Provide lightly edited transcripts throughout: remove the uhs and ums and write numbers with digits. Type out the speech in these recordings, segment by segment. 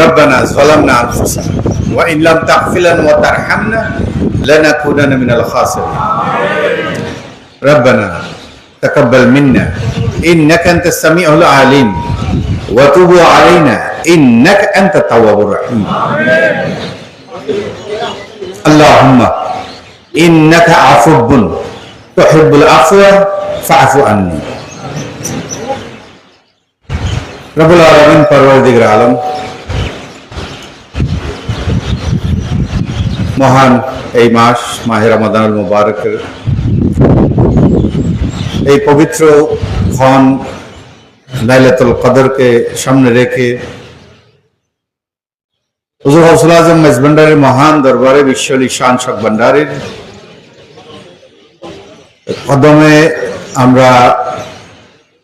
ربنا ظلمنا أنفسنا وإن لم تغفر لنا وترحمنا لنكونن من الخاسرين ربنا تقبل منا إنك أنت السميع العليم وتب علينا إنك أنت التواب الرحيم اللهم إنك عفو تحب العفو فاعف عني রব্বুল আলামিন পরওয়ারদিগার আলম মহান এই মাস মাহে রমাদানুল মুবারকের এই পবিত্র ক্ষণ লাইলাতুল কদরকে সামনে রেখে হুজুর গাউসুল আজম মেজবান্ডারের মহান দরবারে বিশ্বলি শান শক ভান্ডারের কদমে আমরা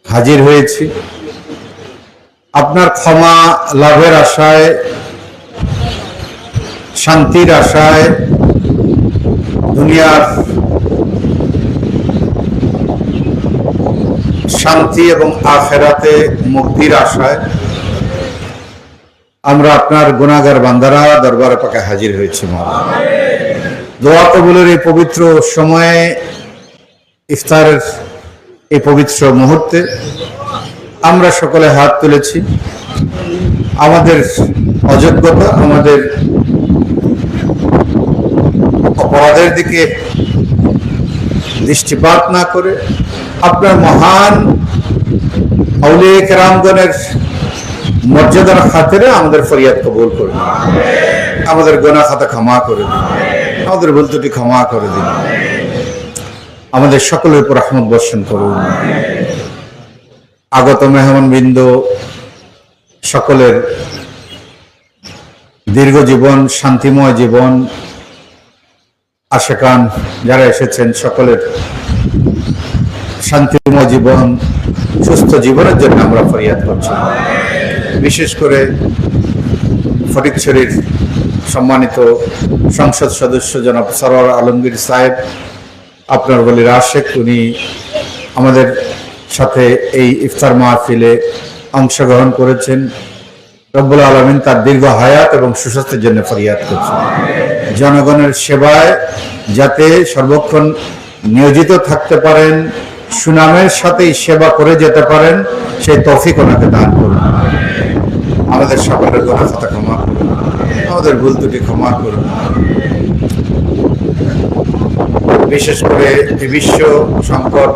হাজির হয়েছি আপনার ক্ষমা লাভের আশায়, শান্তির আশায়, দুনিয়ার শান্তি এবং আখিরাতে মুক্তির আশায় আমরা আপনার গুনাহগার বান্দারা দরবারে পাকে হাজির হয়েছি। দোয়া কবুলের এই পবিত্র সময়ে, ইফতারের এই পবিত্র মুহূর্তে আমরা সকলে হাত তুলেছি। আমাদের অযোগ্যতা, আমাদের অপরাধের দিকে দৃষ্টিপাত না করে আপনার মহান আউলিয়া কেরামগণের মর্যাদার খাতিরে আমাদের ফরিয়াদ কবুল করুন, আমাদের গুনাহ খাতা ক্ষমা করে দিন, আমাদের ভুল ত্রুটি ক্ষমা করে দিন, আমাদের সকলের উপর রহমত বর্ষণ করুন। আগত মেহমানবৃন্দ সকলের দীর্ঘ জীবন, শান্তিময় জীবন, আশাকান যারা এসেছেন সকলের শান্তিময় জীবন, সুস্থ জীবনের জন্য আমরা ফরিয়াদ করছি। বিশেষ করে ফটিকছড়ির সম্মানিত সংসদ সদস্য জনাব সরওয়ার আলমগীর সাহেব, আপনার বলির আশেক, উনি আমাদের সাথে এই ইফতার মাহফিলে অংশগ্রহণ করেছেন। রব্বুল আলামিন তার দীর্ঘ হায়াত এবং সুস্বাস্থ্যের জন্য ফরিয়াদ করছেন। জনগণের সেবায় যাতে সর্বক্ষণ নিয়োজিত থাকতে পারেন, সুনামের সাথেই সেবা করে যেতে পারেন, সেই তৌফিক ওনাকে দান করুন। আমাদের সকলের গুনাহ খাতা ক্ষমা করুন, আমাদের ভুল ত্রুটি ক্ষমা করুন। বিশেষ করে এই বিশ্ব সংকট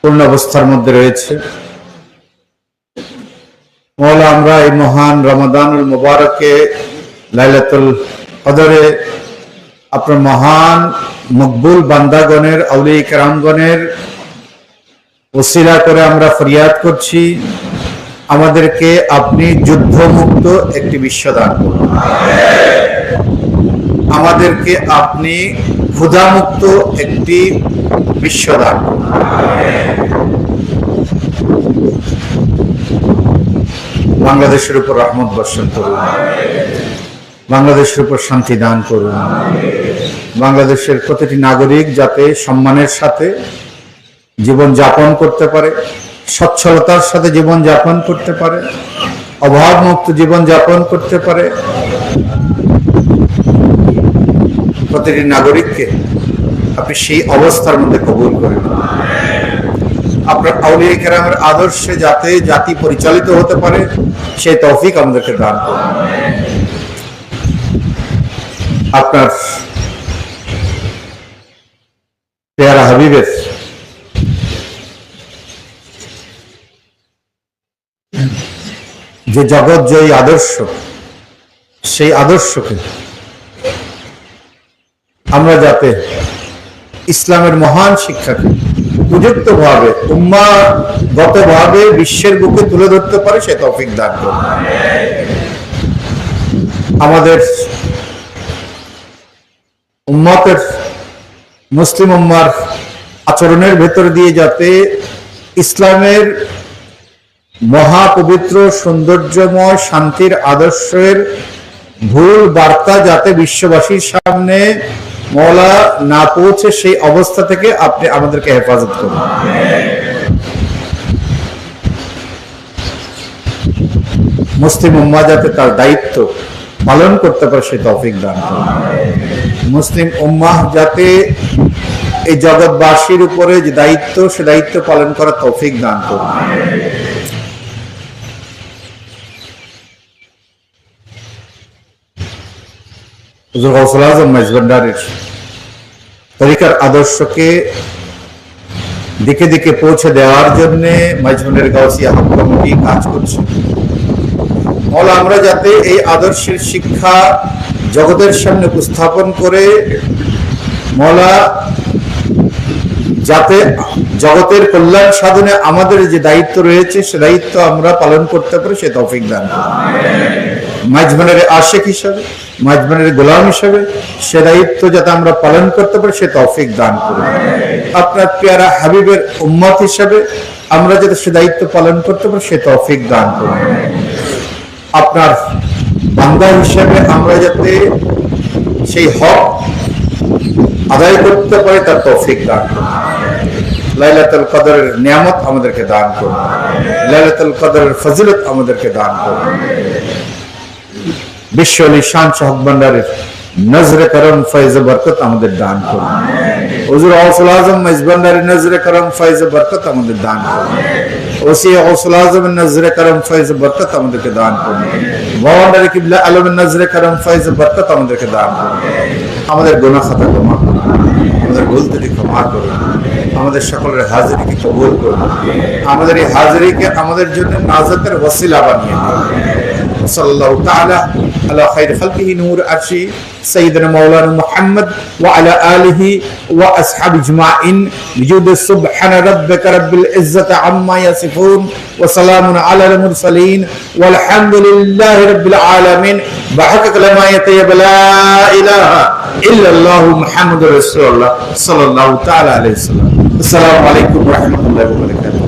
পূর্ণ অবস্থার মধ্যে রয়েছে। মওলা, আমরা এই মহান রমাদানুল মুবারকে লাইলাতুল কদরে আপনার মহান মকবুল বান্দাগণের, আউলিয়া কেরামগণের ওসিলা করে আমরা ফরিয়াদ করছি, আমাদেরকে আপনি যুদ্ধমুক্ত একটি বিশ্ব দান করুন, আমাদেরকে আপনি ক্ষুধামুক্ত একটি বিশ্ব দান করুন। বাংলাদেশের উপর রহমত বর্ষণ করুন, বাংলাদেশের উপর শান্তি দান করুন। বাংলাদেশের প্রতিটি নাগরিক যাতে সম্মানের সাথে জীবন যাপন করতে পারে, সচ্ছলতার সাথে জীবন যাপন করতে পারে, অভাবমুক্ত জীবন যাপন করতে পারে। প্রতিটি নাগরিককে আপনি সেই অবস্থার মধ্যে কবুল করেন। আপনার আউলিয়া কেরামের আদর্শে যাতে জাতি পরিচালিত হতে পারে, সেই তৌফিক আমাদেরকে দান করুন। আপনার পেয়ারা হাবিবের যে জগৎজয়ী আদর্শ, সেই আদর্শকে আমরা যাতে ইসলামের মহান শিক্ষাকে উপযুক্তভাবে, উম্মাগতভাবে বিশ্বের বুকে তুলে ধরতে পারে, সে তৌফিক দান করুন। আমাদের উম্মতের, মুসলিম উম্মার আচরণের ভেতর দিয়ে যাতে ইসলামের মহাপবিত্র সৌন্দর্যময় শান্তির আদর্শের ভুল বার্তা যাতে বিশ্ববাসীর সামনে মওলা না পৌঁছে, সেই অবস্থা থেকে আপনি আমাদেরকে হেফাজত করুন। মুসলিম উম্মাহ যাতে তার দায়িত্ব পালন করতে পারে সে তৌফিক দান করুন। মুসলিম উম্মাহ যাতে এই জগৎবাসীর উপরে যে দায়িত্ব সে দায়িত্ব পালন করার তৌফিক দান করুন। হুজুর গাউসুল আজম মাইজভান্ডারীর তরিকার আদর্শকে দিকে দিকে পৌঁছে দেওয়ার জন্য মাইজভান্ডারী গাউসিয়া হক কমিটি কাজ করছে। মওলা আমরা যাতে এই আদর্শের শিক্ষা জগতের সামনে উপস্থাপন করে মওলা যাতে জগতের কল্যাণ সাধনে আমাদের যে দায়িত্ব রয়েছে সে দায়িত্ব আমরা পালন করতে পারি সে তৌফিক দান করুন। মাইজভান্ডারী আশিক হিসাবে, মাইজভান্ডারী গোলাম হিসাবে সে দায়িত্ব যাতে আমরা পালন করতে পারি সে তৌফিক দান করুন। আপনার পেয়ারা হাবিবের উম্মত হিসাবে আমরা যাতে সে দায়িত্ব পালন করতে পারি সে তৌফিক দান করুন। আপনার বান্দা হিসাবে আমরা যাতে সেই হক আদায় করতে পারি তার তৌফিক দান করুন। লাইলাতুল কদরের নিয়ামত আমাদেরকে দান করুন। লাইলাতুল কদরের ফজিলত আমাদেরকে দান করুন। বিশ্ব আলী শান শাহ ভান্ডারের নজরে করম ফয়জ বরকত আমাদের দান করুন। হুজুর গাউসুল আজম মাইজভান্ডারীর নজরে করম ফয়জ বরকত আমাদের দান করুন। ওসি গাউসুল আজমের নজরে করম ফয়জ বরকত আমাদেরকে দান করুন। ভান্ডারী কিবলা আলমের নজরে করম ফয়জ বরকত আমাদেরকে দান করুন। আমাদের গুনাহ খাতা ক্ষমা করুন, আমাদের ভুল ত্রুটি ক্ষমা করুন, আমাদের সকলের হাজিরিকে কবুল করুন, আমাদের এই হাজিরিকে আমাদের জন্য নাজাতের ওসিলা বানিয়ে দিন। সাল্লাল্লাহু তাআলা আলা খায়রি খালকিহি নূর আরশি সাইয়্যিদিনা মাওলানা মুহাম্মদ ওয়া আলা আলিহি ওয়া আসহাবি আজমাইন বিজুদি সুবহানা রাব্বিকা রাব্বিল ইজ্জাতি আম্মা ইয়াসিফুন ওয়া সালামুন আলাল মুরসালিন ওয়াল হামদুলিল্লাহি রাব্বিল আলামিন বাহাকা কালামায়াতি লা ইলাহা ইল্লাল্লাহু মুহাম্মাদুর রাসূলুল্লাহ সাল্লাল্লাহু তাআলা আলাইহি ওয়াসাল্লাম। আসসালামু আলাইকুম ওয়া রাহমাতুল্লাহি ওয়া বারাকাতুহু।